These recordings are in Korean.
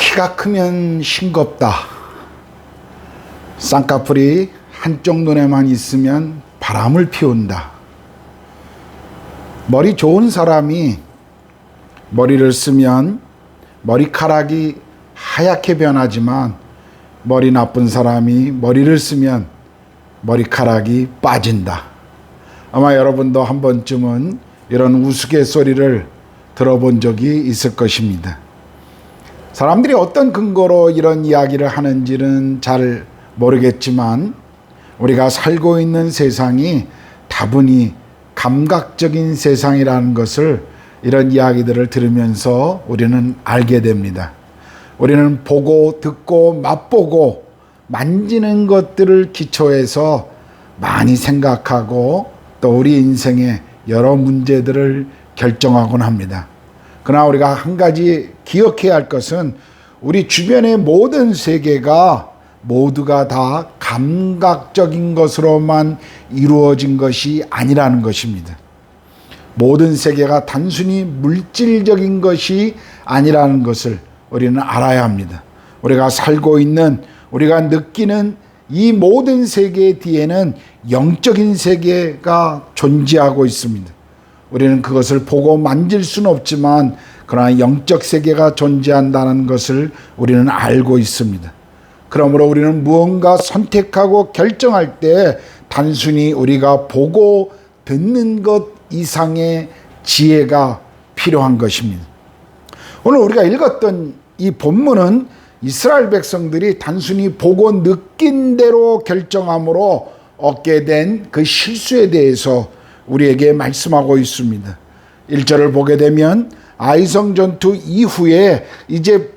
키가 크면 싱겁다. 쌍꺼풀이 한쪽 눈에만 있으면 바람을 피운다. 머리 좋은 사람이 머리를 쓰면 머리카락이 하얗게 변하지만 머리 나쁜 사람이 머리를 쓰면 머리카락이 빠진다. 아마 여러분도 한 번쯤은 이런 우스갯소리를 들어본 적이 있을 것입니다. 사람들이 어떤 근거로 이런 이야기를 하는지는 잘 모르겠지만 우리가 살고 있는 세상이 다분히 감각적인 세상이라는 것을 이런 이야기들을 들으면서 우리는 알게 됩니다. 우리는 보고 듣고 맛보고 만지는 것들을 기초해서 많이 생각하고 또 우리 인생의 여러 문제들을 결정하곤 합니다. 그러나 우리가 한 가지 기억해야 할 것은 우리 주변의 모든 세계가 모두가 다 감각적인 것으로만 이루어진 것이 아니라는 것입니다. 모든 세계가 단순히 물질적인 것이 아니라는 것을 우리는 알아야 합니다. 우리가 살고 있는, 우리가 느끼는 이 모든 세계 뒤에는 영적인 세계가 존재하고 있습니다. 우리는 그것을 보고 만질 수는 없지만 그러나 영적 세계가 존재한다는 것을 우리는 알고 있습니다. 그러므로 우리는 무언가 선택하고 결정할 때 단순히 우리가 보고 듣는 것 이상의 지혜가 필요한 것입니다. 오늘 우리가 읽었던 이 본문은 이스라엘 백성들이 단순히 보고 느낀 대로 결정함으로 얻게 된 그 실수에 대해서 우리에게 말씀하고 있습니다. 1절을 보게 되면 아이성 전투 이후에 이제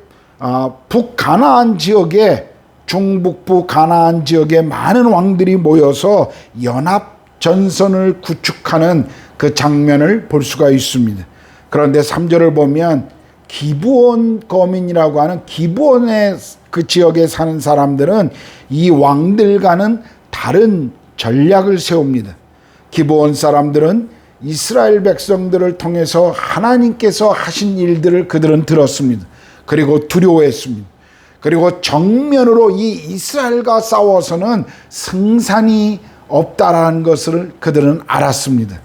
북가나안 지역에 중북부 가나안 지역에 많은 왕들이 모여서 연합 전선을 구축하는 그 장면을 볼 수가 있습니다. 그런데 3절을 보면 기브온 거민이라고 하는 기브온의 그 지역에 사는 사람들은 이 왕들과는 다른 전략을 세웁니다. 기브온 사람들은 이스라엘 백성들을 통해서 하나님께서 하신 일들을 그들은 들었습니다. 그리고 두려워했습니다. 그리고 정면으로 이 이스라엘과 싸워서는 승산이 없다라는 것을 그들은 알았습니다.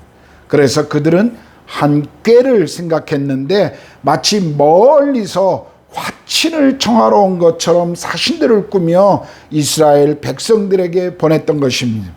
그래서 그들은 한 꾀를 생각했는데 마치 멀리서 화친을 청하러 온 것처럼 사신들을 꾸며 이스라엘 백성들에게 보냈던 것입니다.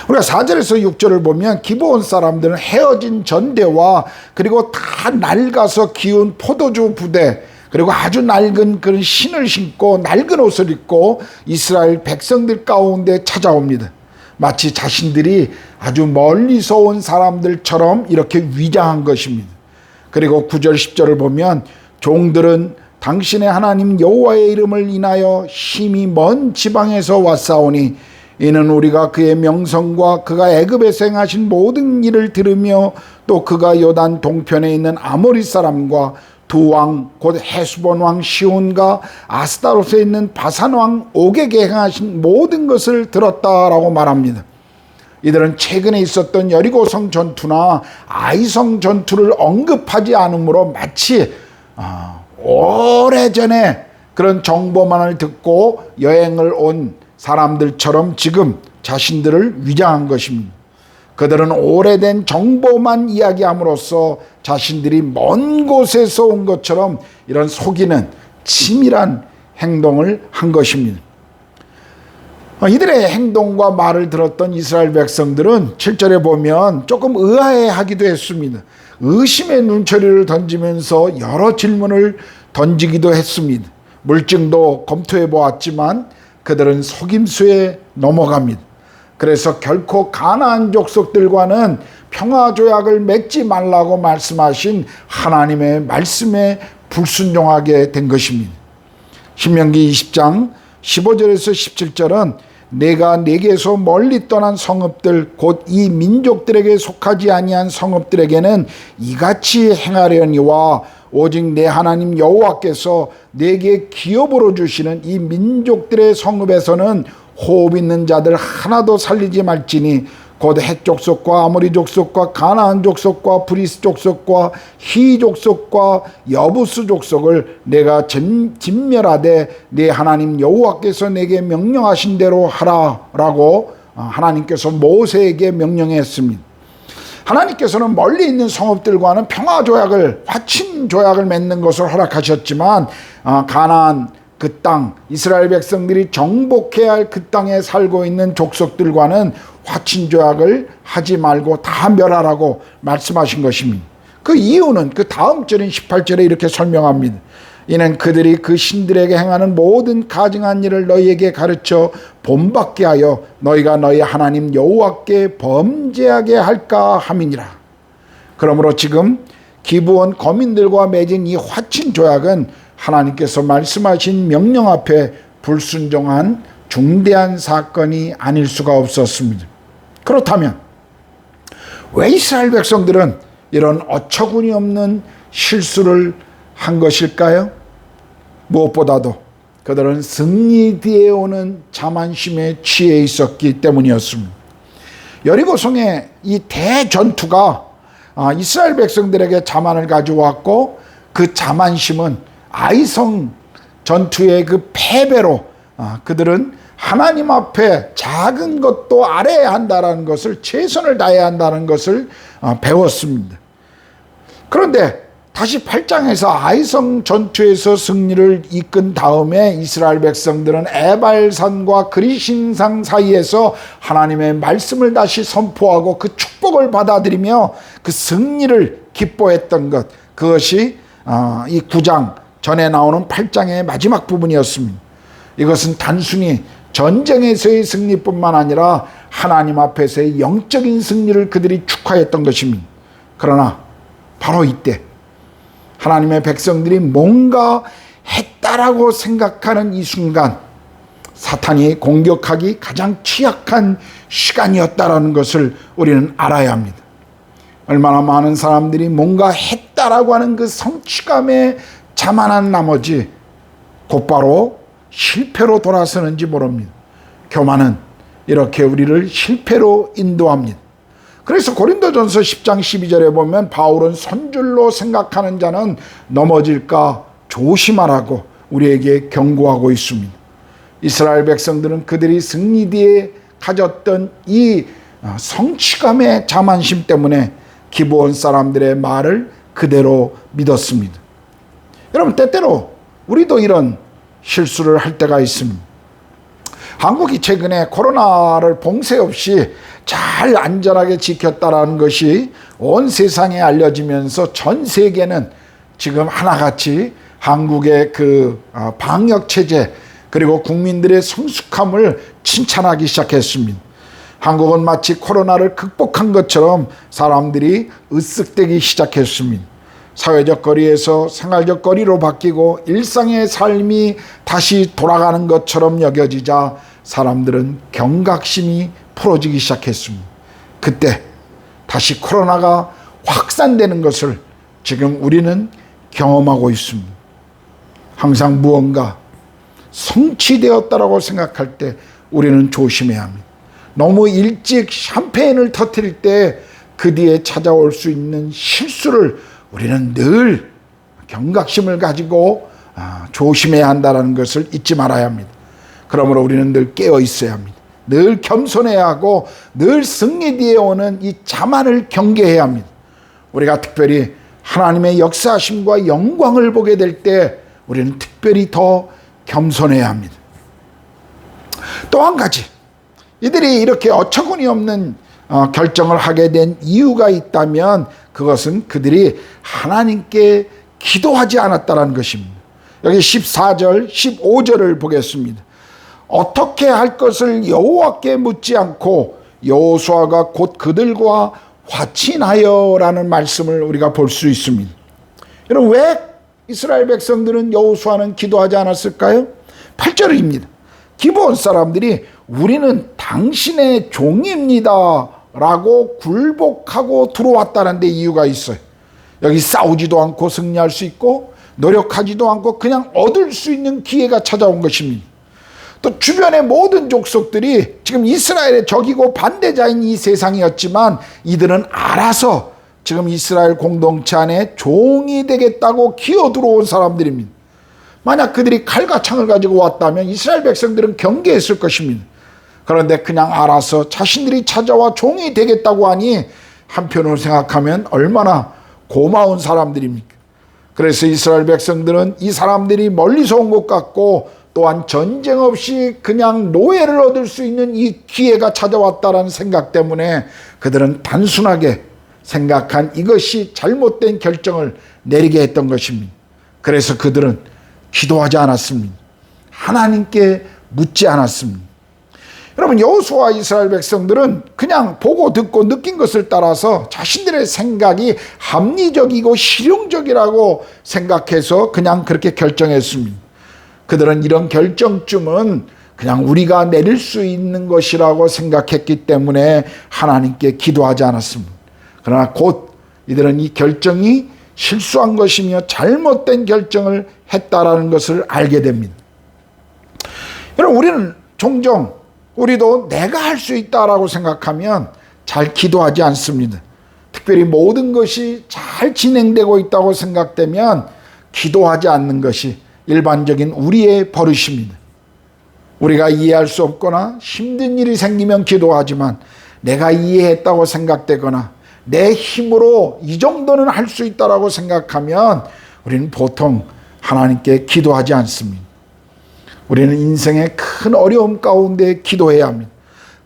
우리가 4절에서 6절을 보면 기브온 사람들은 헤어진 전대와 그리고 다 낡아서 기운 포도주 부대 그리고 아주 낡은 그런 신을 신고 낡은 옷을 입고 이스라엘 백성들 가운데 찾아옵니다. 마치 자신들이 아주 멀리서 온 사람들처럼 이렇게 위장한 것입니다. 그리고 9절 10절을 보면 종들은 당신의 하나님 여호와의 이름을 인하여 심히 먼 지방에서 왔사오니 이는 우리가 그의 명성과 그가 애굽에서 행하신 모든 일을 들으며 또 그가 요단 동편에 있는 아모리 사람과 두 왕 곧 헤스본 왕 시온과 아스타롯에 있는 바산 왕 옥에게 행하신 모든 것을 들었다라고 말합니다. 이들은 최근에 있었던 여리고성 전투나 아이성 전투를 언급하지 않으므로 마치 오래전에 그런 정보만을 듣고 여행을 온 사람들처럼 지금 자신들을 위장한 것입니다. 그들은 오래된 정보만 이야기함으로써 자신들이 먼 곳에서 온 것처럼 이런 속이는 치밀한 행동을 한 것입니다. 이들의 행동과 말을 들었던 이스라엘 백성들은 7절에 보면 조금 의아해하기도 했습니다. 의심의 눈초리를 던지면서 여러 질문을 던지기도 했습니다. 물증도 검토해 보았지만 그들은 속임수에 넘어갑니다. 그래서 결코 가나안 족속들과는 평화조약을 맺지 말라고 말씀하신 하나님의 말씀에 불순종하게 된 것입니다. 신명기 20장 15절에서 17절은 내가 네게서 멀리 떠난 성읍들 곧 이 민족들에게 속하지 아니한 성읍들에게는 이같이 행하려니와 오직 내 하나님 여호와께서 내게 기업으로 주시는 이 민족들의 성읍에서는 호흡 있는 자들 하나도 살리지 말지니 곧 헷 족속과 아모리 족속과 가나안 족속과 브리스 족속과 히 족속과 여부스 족속을 내가 진멸하되 네 하나님 여호와께서 내게 명령하신 대로 하라라고 하나님께서 모세에게 명령했습니다. 하나님께서는 멀리 있는 성읍들과는 평화조약을, 화친조약을 맺는 것을 허락하셨지만 가나안 그 땅, 이스라엘 백성들이 정복해야 할 그 땅에 살고 있는 족속들과는 화친조약을 하지 말고 다 멸하라고 말씀하신 것입니다. 그 이유는 그 다음 절인 18절에 이렇게 설명합니다. 이는 그들이 그 신들에게 행하는 모든 가증한 일을 너희에게 가르쳐 본받게 하여 너희가 너희 하나님 여호와께 범죄하게 할까 함이니라. 그러므로 지금 기브온 거민들과 맺은 이 화친 조약은 하나님께서 말씀하신 명령 앞에 불순종한 중대한 사건이 아닐 수가 없었습니다. 그렇다면 왜 이스라엘 백성들은 이런 어처구니 없는 실수를 한 것일까요? 무엇보다도 그들은 승리 뒤에 오는 자만심에 취해 있었기 때문이었습니다. 여리고성의 이 대전투가 이스라엘 백성들에게 자만을 가져왔고, 그 자만심은 아이성 전투의 그 패배로 그들은 하나님 앞에 작은 것도 알아야 한다는 것을, 최선을 다해야 한다는 것을 배웠습니다. 그런데 다시 8장에서 아이성 전투에서 승리를 이끈 다음에 이스라엘 백성들은 에발산과 그리신상 사이에서 하나님의 말씀을 다시 선포하고 그 축복을 받아들이며 그 승리를 기뻐했던 것, 그것이 이 9장 전에 나오는 8장의 마지막 부분이었습니다. 이것은 단순히 전쟁에서의 승리뿐만 아니라 하나님 앞에서의 영적인 승리를 그들이 축하했던 것입니다. 그러나 바로 이때 하나님의 백성들이 뭔가 했다라고 생각하는 이 순간, 사탄이 공격하기 가장 취약한 시간이었다라는 것을 우리는 알아야 합니다. 얼마나 많은 사람들이 뭔가 했다라고 하는 그 성취감에 자만한 나머지 곧바로 실패로 돌아서는지 모릅니다. 교만은 이렇게 우리를 실패로 인도합니다. 그래서 고린도전서 10장 12절에 보면 바울은 선줄로 생각하는 자는 넘어질까 조심하라고 우리에게 경고하고 있습니다. 이스라엘 백성들은 그들이 승리 뒤에 가졌던 이 성취감의 자만심 때문에 기브온 사람들의 말을 그대로 믿었습니다. 여러분, 때때로 우리도 이런 실수를 할 때가 있습니다. 한국이 최근에 코로나를 봉쇄 없이 잘 안전하게 지켰다라는 것이 온 세상에 알려지면서 전 세계는 지금 하나같이 한국의 그 방역 체제 그리고 국민들의 성숙함을 칭찬하기 시작했습니다. 한국은 마치 코로나를 극복한 것처럼 사람들이 으쓱대기 시작했습니다. 사회적 거리에서 생활적 거리로 바뀌고 일상의 삶이 다시 돌아가는 것처럼 여겨지자 사람들은 경각심이 풀어지기 시작했습니다. 그때 다시 코로나가 확산되는 것을 지금 우리는 경험하고 있습니다. 항상 무언가 성취되었다라고 생각할 때 우리는 조심해야 합니다. 너무 일찍 샴페인을 터뜨릴 때 그 뒤에 찾아올 수 있는 실수를 우리는 늘 경각심을 가지고 조심해야 한다는 것을 잊지 말아야 합니다. 그러므로 우리는 늘 깨어 있어야 합니다. 늘 겸손해야 하고 늘 승리 뒤에 오는 이 자만을 경계해야 합니다. 우리가 특별히 하나님의 역사하심과 영광을 보게 될 때 우리는 특별히 더 겸손해야 합니다. 또 한 가지, 이들이 이렇게 어처구니 없는 결정을 하게 된 이유가 있다면 그것은 그들이 하나님께 기도하지 않았다는 것입니다. 여기 14절, 15절을 보겠습니다. 어떻게 할 것을 여호와께 묻지 않고 여호수아가 곧 그들과 화친하여라는 말씀을 우리가 볼 수 있습니다. 여러분, 왜 이스라엘 백성들은 여호수아는 기도하지 않았을까요? 8절입니다. 기브온 사람들이 우리는 당신의 종입니다 라고 굴복하고 들어왔다는 데 이유가 있어요. 여기 싸우지도 않고 승리할 수 있고 노력하지도 않고 그냥 얻을 수 있는 기회가 찾아온 것입니다. 또 주변의 모든 족속들이 지금 이스라엘의 적이고 반대자인 이 세상이었지만 이들은 알아서 지금 이스라엘 공동체 안에 종이 되겠다고 기어 들어온 사람들입니다. 만약 그들이 칼과 창을 가지고 왔다면 이스라엘 백성들은 경계했을 것입니다. 그런데 그냥 알아서 자신들이 찾아와 종이 되겠다고 하니 한편으로 생각하면 얼마나 고마운 사람들입니까? 그래서 이스라엘 백성들은 이 사람들이 멀리서 온 것 같고 또한 전쟁 없이 그냥 노예를 얻을 수 있는 이 기회가 찾아왔다라는 생각 때문에 그들은 단순하게 생각한 이것이 잘못된 결정을 내리게 했던 것입니다. 그래서 그들은 기도하지 않았습니다. 하나님께 묻지 않았습니다. 여러분, 여호수아와 이스라엘 백성들은 그냥 보고 듣고 느낀 것을 따라서 자신들의 생각이 합리적이고 실용적이라고 생각해서 그냥 그렇게 결정했습니다. 그들은 이런 결정쯤은 그냥 우리가 내릴 수 있는 것이라고 생각했기 때문에 하나님께 기도하지 않았습니다. 그러나 곧 이들은 이 결정이 실수한 것이며 잘못된 결정을 했다라는 것을 알게 됩니다. 여러분, 우리는 종종 우리도 내가 할 수 있다라고 생각하면 잘 기도하지 않습니다. 특별히 모든 것이 잘 진행되고 있다고 생각되면 기도하지 않는 것이 일반적인 우리의 버릇입니다. 우리가 이해할 수 없거나 힘든 일이 생기면 기도하지만 내가 이해했다고 생각되거나 내 힘으로 이 정도는 할 수 있다라고 생각하면 우리는 보통 하나님께 기도하지 않습니다. 우리는 인생의 큰 어려움 가운데 기도해야 합니다.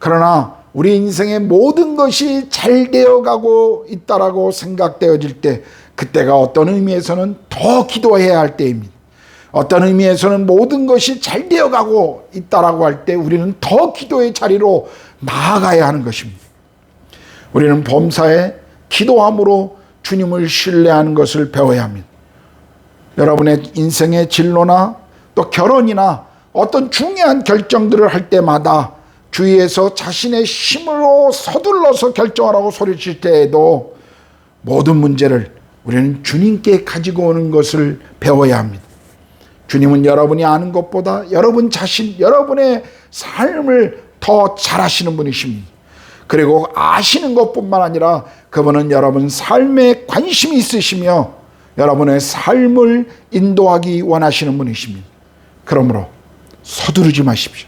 그러나 우리 인생의 모든 것이 잘 되어가고 있다라고 생각되어질 때 그때가 어떤 의미에서는 더 기도해야 할 때입니다. 어떤 의미에서는 모든 것이 잘 되어가고 있다라고 할 때 우리는 더 기도의 자리로 나아가야 하는 것입니다. 우리는 범사에 기도함으로 주님을 신뢰하는 것을 배워야 합니다. 여러분의 인생의 진로나 또 결혼이나 어떤 중요한 결정들을 할 때마다 주위에서 자신의 힘으로 서둘러서 결정하라고 소리칠 때에도 모든 문제를 우리는 주님께 가지고 오는 것을 배워야 합니다. 주님은 여러분이 아는 것보다 여러분 자신, 여러분의 삶을 더 잘 아시는 분이십니다. 그리고 아시는 것뿐만 아니라 그분은 여러분 삶에 관심이 있으시며 여러분의 삶을 인도하기 원하시는 분이십니다. 그러므로 서두르지 마십시오.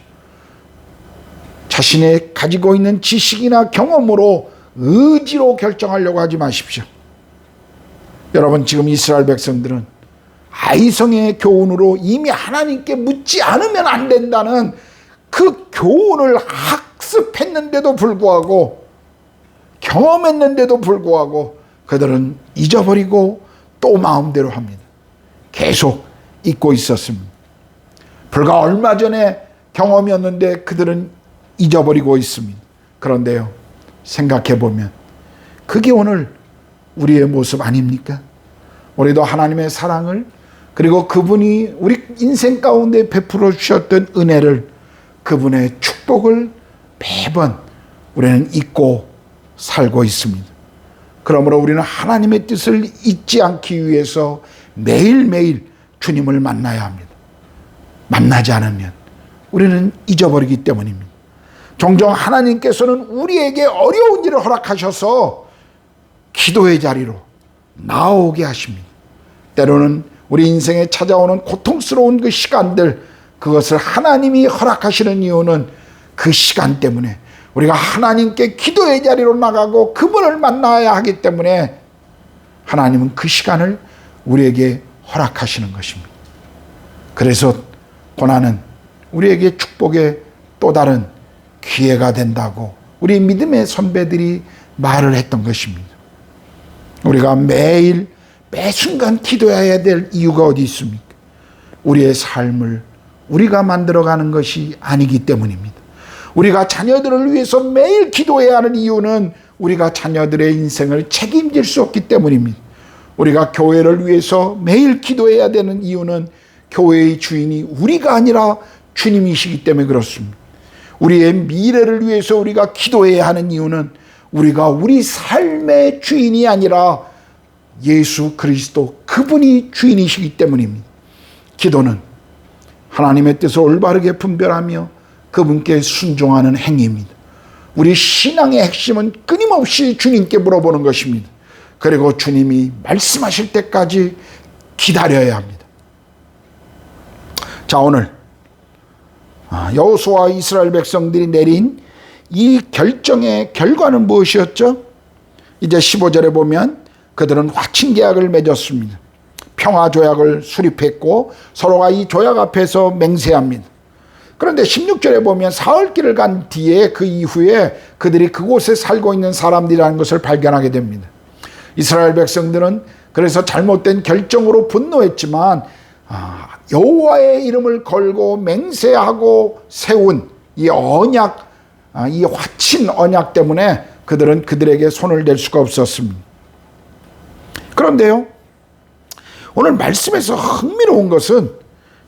자신의 가지고 있는 지식이나 경험으로 의지로 결정하려고 하지 마십시오. 여러분, 지금 이스라엘 백성들은 아이성의 교훈으로 이미 하나님께 묻지 않으면 안 된다는 그 교훈을 학습했는데도 불구하고 경험했는데도 불구하고 그들은 잊어버리고 또 마음대로 합니다. 계속 잊고 있었습니다. 불과 얼마 전에 경험이었는데 그들은 잊어버리고 있습니다. 그런데요, 생각해보면 그게 오늘 우리의 모습 아닙니까? 우리도 하나님의 사랑을 그리고 그분이 우리 인생 가운데 베풀어 주셨던 은혜를, 그분의 축복을 매번 우리는 잊고 살고 있습니다. 그러므로 우리는 하나님의 뜻을 잊지 않기 위해서 매일매일 주님을 만나야 합니다. 만나지 않으면 우리는 잊어버리기 때문입니다. 종종 하나님께서는 우리에게 어려운 일을 허락하셔서 기도의 자리로 나오게 하십니다. 때로는 우리 인생에 찾아오는 고통스러운 그 시간들, 그것을 하나님이 허락하시는 이유는 그 시간 때문에 우리가 하나님께 기도의 자리로 나가고 그분을 만나야 하기 때문에 하나님은 그 시간을 우리에게 허락하시는 것입니다. 그래서 고난은 우리에게 축복의 또 다른 기회가 된다고 우리 믿음의 선배들이 말을 했던 것입니다. 우리가 매일 매순간 기도해야 될 이유가 어디 있습니까? 우리의 삶을 우리가 만들어가는 것이 아니기 때문입니다. 우리가 자녀들을 위해서 매일 기도해야 하는 이유는 우리가 자녀들의 인생을 책임질 수 없기 때문입니다. 우리가 교회를 위해서 매일 기도해야 되는 이유는 교회의 주인이 우리가 아니라 주님이시기 때문에 그렇습니다. 우리의 미래를 위해서 우리가 기도해야 하는 이유는 우리가 우리 삶의 주인이 아니라 예수 그리스도 그분이 주인이시기 때문입니다. 기도는 하나님의 뜻을 올바르게 분별하며 그분께 순종하는 행위입니다. 우리 신앙의 핵심은 끊임없이 주님께 물어보는 것입니다. 그리고 주님이 말씀하실 때까지 기다려야 합니다. 자, 오늘 여호수아와 이스라엘 백성들이 내린 이 결정의 결과는 무엇이었죠? 이제 15절에 보면 그들은 화친 계약을 맺었습니다. 평화 조약을 수립했고 서로가 이 조약 앞에서 맹세합니다. 그런데 16절에 보면 사흘길을 간 뒤에 그 이후에 그들이 그곳에 살고 있는 사람들이라는 것을 발견하게 됩니다. 이스라엘 백성들은 그래서 잘못된 결정으로 분노했지만 여호와의 이름을 걸고 맹세하고 세운 이 언약, 이 화친 언약 때문에 그들은 그들에게 손을 댈 수가 없었습니다. 그런데요, 오늘 말씀에서 흥미로운 것은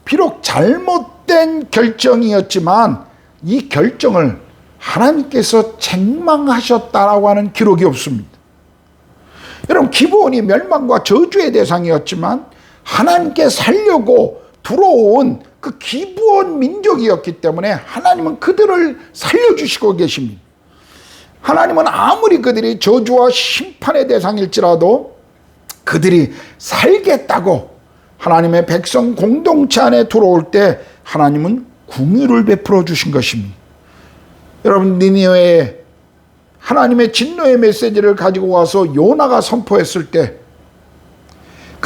비록 잘못된 결정이었지만 이 결정을 하나님께서 책망하셨다라고 하는 기록이 없습니다. 여러분, 기브온이 멸망과 저주의 대상이었지만 하나님께 살려고 들어온 그 기브온 민족이었기 때문에 하나님은 그들을 살려주시고 계십니다. 하나님은 아무리 그들이 저주와 심판의 대상일지라도 그들이 살겠다고 하나님의 백성 공동체 안에 들어올 때 하나님은 긍휼을 베풀어 주신 것입니다. 여러분, 니느웨에 하나님의 진노의 메시지를 가지고 와서 요나가 선포했을 때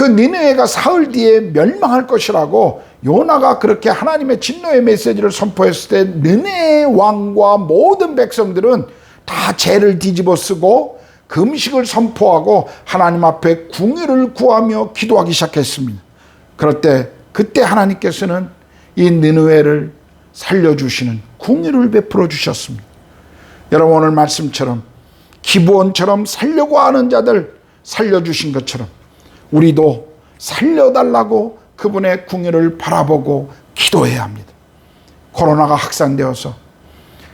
그 니느웨가 사흘 뒤에 멸망할 것이라고 요나가 그렇게 하나님의 진노의 메시지를 선포했을 때 니느웨 왕과 모든 백성들은 다 죄를 뒤집어 쓰고 금식을 선포하고 하나님 앞에 긍휼을 구하며 기도하기 시작했습니다. 그럴 때 그때 하나님께서는 이 니느웨를 살려주시는 긍휼을 베풀어 주셨습니다. 여러분, 오늘 말씀처럼 기브온처럼 살려고 하는 자들 살려주신 것처럼 우리도 살려달라고 그분의 긍휼을 바라보고 기도해야 합니다. 코로나가 확산되어서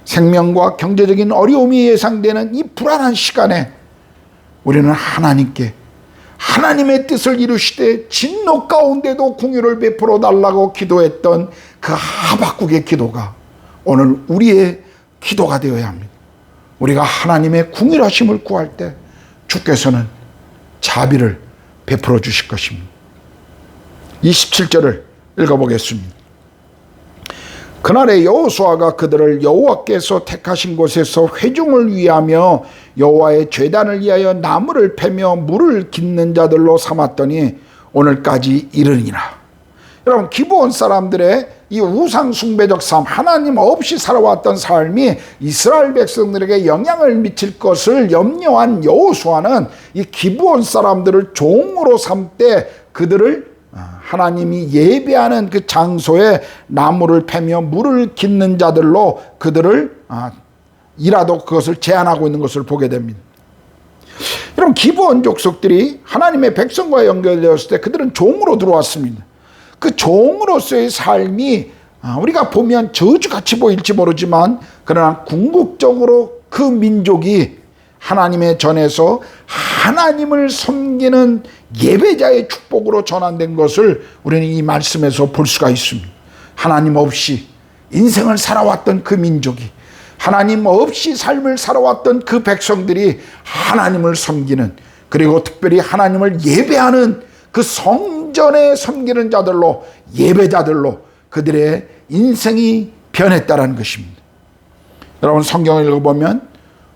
생명과 경제적인 어려움이 예상되는 이 불안한 시간에 우리는 하나님께 하나님의 뜻을 이루시되 진노 가운데도 긍휼을 베풀어 달라고 기도했던 그 하박국의 기도가 오늘 우리의 기도가 되어야 합니다. 우리가 하나님의 긍휼하심을 구할 때 주께서는 자비를 베풀어 주실 것입니다. 27절을 읽어보겠습니다. 그날에 여호수아가 그들을 여호와께서 택하신 곳에서 회중을 위하며 여호와의 제단을 위하여 나무를 패며 물을 깃는 자들로 삼았더니 오늘까지 이르니라. 여러분, 기브온 사람들의 이 우상 숭배적 삶, 하나님 없이 살아왔던 삶이 이스라엘 백성들에게 영향을 미칠 것을 염려한 여호수아는 이 기브온 사람들을 종으로 삼되 그들을 하나님이 예배하는 그 장소에 나무를 패며 물을 깃는 자들로 그들을 이라도 그것을 제한하고 있는 것을 보게 됩니다. 여러분, 기브온 족속들이 하나님의 백성과 연결되었을 때 그들은 종으로 들어왔습니다. 그 종으로서의 삶이 우리가 보면 저주같이 보일지 모르지만 그러나 궁극적으로 그 민족이 하나님의 전에서 하나님을 섬기는 예배자의 축복으로 전환된 것을 우리는 이 말씀에서 볼 수가 있습니다. 하나님 없이 인생을 살아왔던 그 민족이, 하나님 없이 삶을 살아왔던 그 백성들이 하나님을 섬기는, 그리고 특별히 하나님을 예배하는 그 성전에 섬기는 자들로, 예배자들로 그들의 인생이 변했다는 것입니다. 여러분, 성경을 읽어보면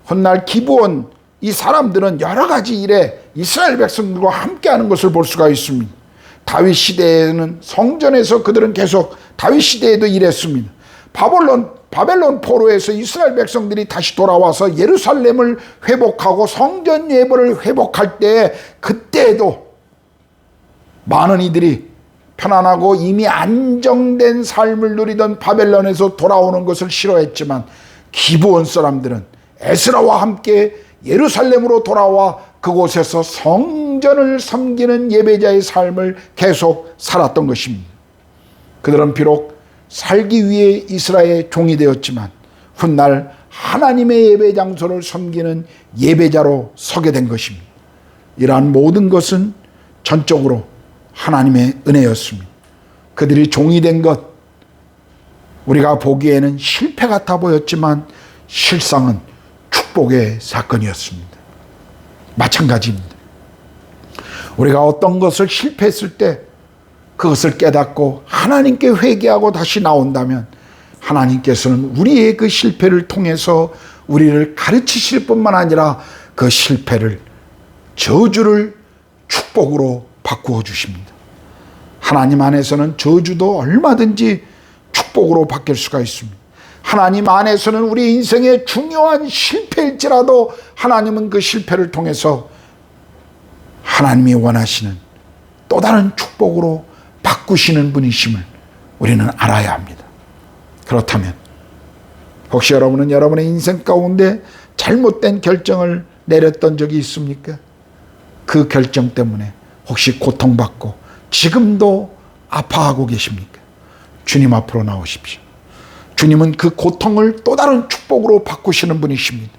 훗날 기브온 이 사람들은 여러 가지 일에 이스라엘 백성들과 함께하는 것을 볼 수가 있습니다. 다윗 시대에는 성전에서 그들은 계속 다윗 시대에도 일했습니다. 바벨론 포로에서 이스라엘 백성들이 다시 돌아와서 예루살렘을 회복하고 성전 예배를 회복할 때 그때에도 많은 이들이 편안하고 이미 안정된 삶을 누리던 바벨론에서 돌아오는 것을 싫어했지만 기브온 사람들은 에스라와 함께 예루살렘으로 돌아와 그곳에서 성전을 섬기는 예배자의 삶을 계속 살았던 것입니다. 그들은 비록 살기 위해 이스라엘의 종이 되었지만 훗날 하나님의 예배 장소를 섬기는 예배자로 서게 된 것입니다. 이러한 모든 것은 전적으로 하나님의 은혜였습니다. 그들이 종이 된 것, 우리가 보기에는 실패 같아 보였지만 실상은 축복의 사건이었습니다. 마찬가지입니다. 우리가 어떤 것을 실패했을 때 그것을 깨닫고 하나님께 회개하고 다시 나온다면 하나님께서는 우리의 그 실패를 통해서 우리를 가르치실 뿐만 아니라 그 실패를 저주를 축복으로 바꾸어 주십니다. 하나님 안에서는 저주도 얼마든지 축복으로 바뀔 수가 있습니다. 하나님 안에서는 우리 인생의 중요한 실패일지라도 하나님은 그 실패를 통해서 하나님이 원하시는 또 다른 축복으로 바꾸시는 분이심을 우리는 알아야 합니다. 그렇다면 혹시 여러분은 여러분의 인생 가운데 잘못된 결정을 내렸던 적이 있습니까? 그 결정 때문에 혹시 고통받고 지금도 아파하고 계십니까? 주님 앞으로 나오십시오. 주님은 그 고통을 또 다른 축복으로 바꾸시는 분이십니다.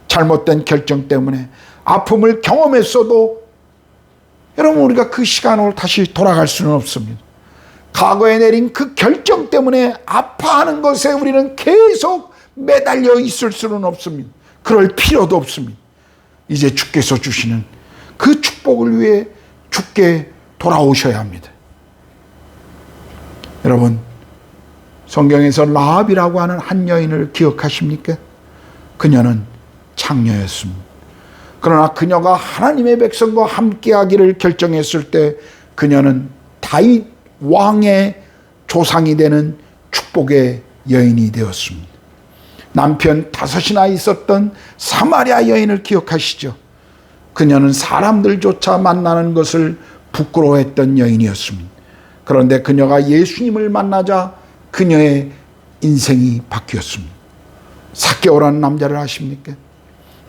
잘못된 결정 때문에 아픔을 경험했어도 여러분 우리가 그 시간으로 다시 돌아갈 수는 없습니다. 과거에 내린 그 결정 때문에 아파하는 것에 우리는 계속 매달려 있을 수는 없습니다. 그럴 필요도 없습니다. 이제 주께서 주시는 그 축복을 위해 주께 돌아오셔야 합니다. 여러분, 성경에서 라합이라고 하는 한 여인을 기억하십니까? 그녀는 창녀였습니다. 그러나 그녀가 하나님의 백성과 함께하기를 결정했을 때 그녀는 다윗 왕의 조상이 되는 축복의 여인이 되었습니다. 남편 5이나 있었던 사마리아 여인을 기억하시죠? 그녀는 사람들조차 만나는 것을 부끄러워했던 여인이었습니다. 그런데 그녀가 예수님을 만나자 그녀의 인생이 바뀌었습니다. 삭개오라는 남자를 아십니까?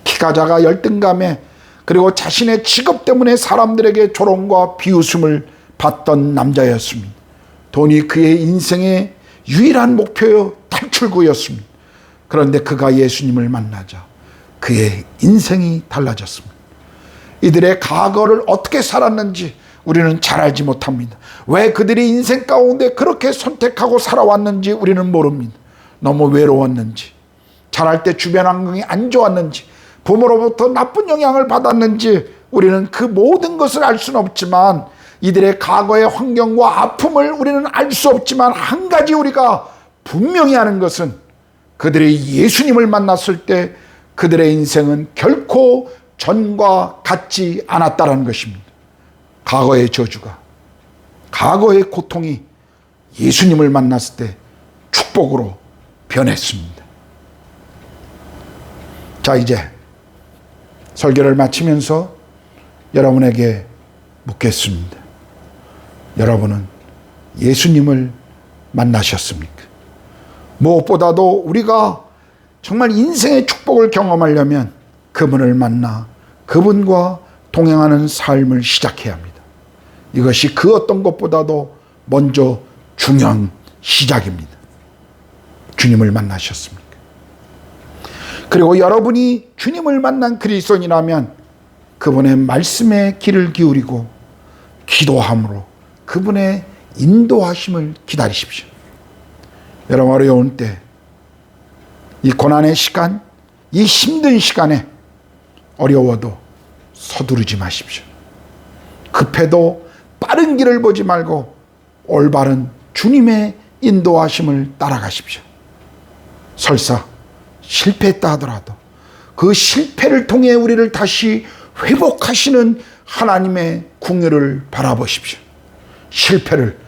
키가 작아 열등감에 그리고 자신의 직업 때문에 사람들에게 조롱과 비웃음을 받던 남자였습니다. 돈이 그의 인생의 유일한 목표요 탈출구였습니다. 그런데 그가 예수님을 만나자 그의 인생이 달라졌습니다. 이들의 과거를 어떻게 살았는지 우리는 잘 알지 못합니다. 왜 그들이 인생 가운데 그렇게 선택하고 살아왔는지 우리는 모릅니다. 너무 외로웠는지, 자랄 때 주변 환경이 안 좋았는지, 부모로부터 나쁜 영향을 받았는지 우리는 그 모든 것을 알 수는 없지만 이들의 과거의 환경과 아픔을 우리는 알 수 없지만 한 가지 우리가 분명히 아는 것은 그들이 예수님을 만났을 때 그들의 인생은 결코 전과 같지 않았다는 것입니다. 과거의 저주가, 과거의 고통이 예수님을 만났을 때 축복으로 변했습니다. 자, 이제 설교를 마치면서 여러분에게 묻겠습니다. 여러분은 예수님을 만나셨습니까? 무엇보다도 우리가 정말 인생의 축복을 경험하려면 그분을 만나 그분과 동행하는 삶을 시작해야 합니다. 이것이 그 어떤 것보다도 먼저 중요한 시작입니다. 주님을 만나셨습니까? 그리고 여러분이 주님을 만난 그리스도인이라면 그분의 말씀에 귀를 기울이고 기도함으로 그분의 인도하심을 기다리십시오. 여러분 어려운 때, 이 고난의 시간, 이 힘든 시간에 어려워도 서두르지 마십시오. 급해도 빠른 길을 보지 말고 올바른 주님의 인도하심을 따라가십시오. 설사 실패했다 하더라도 그 실패를 통해 우리를 다시 회복하시는 하나님의 궁유를 바라보십시오. 실패를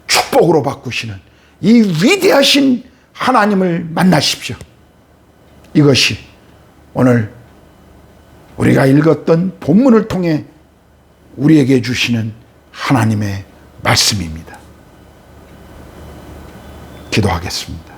축복으로 바꾸시는 이 위대하신 하나님을 만나십시오. 이것이 오늘 우리가 읽었던 본문을 통해 우리에게 주시는 하나님의 말씀입니다. 기도하겠습니다.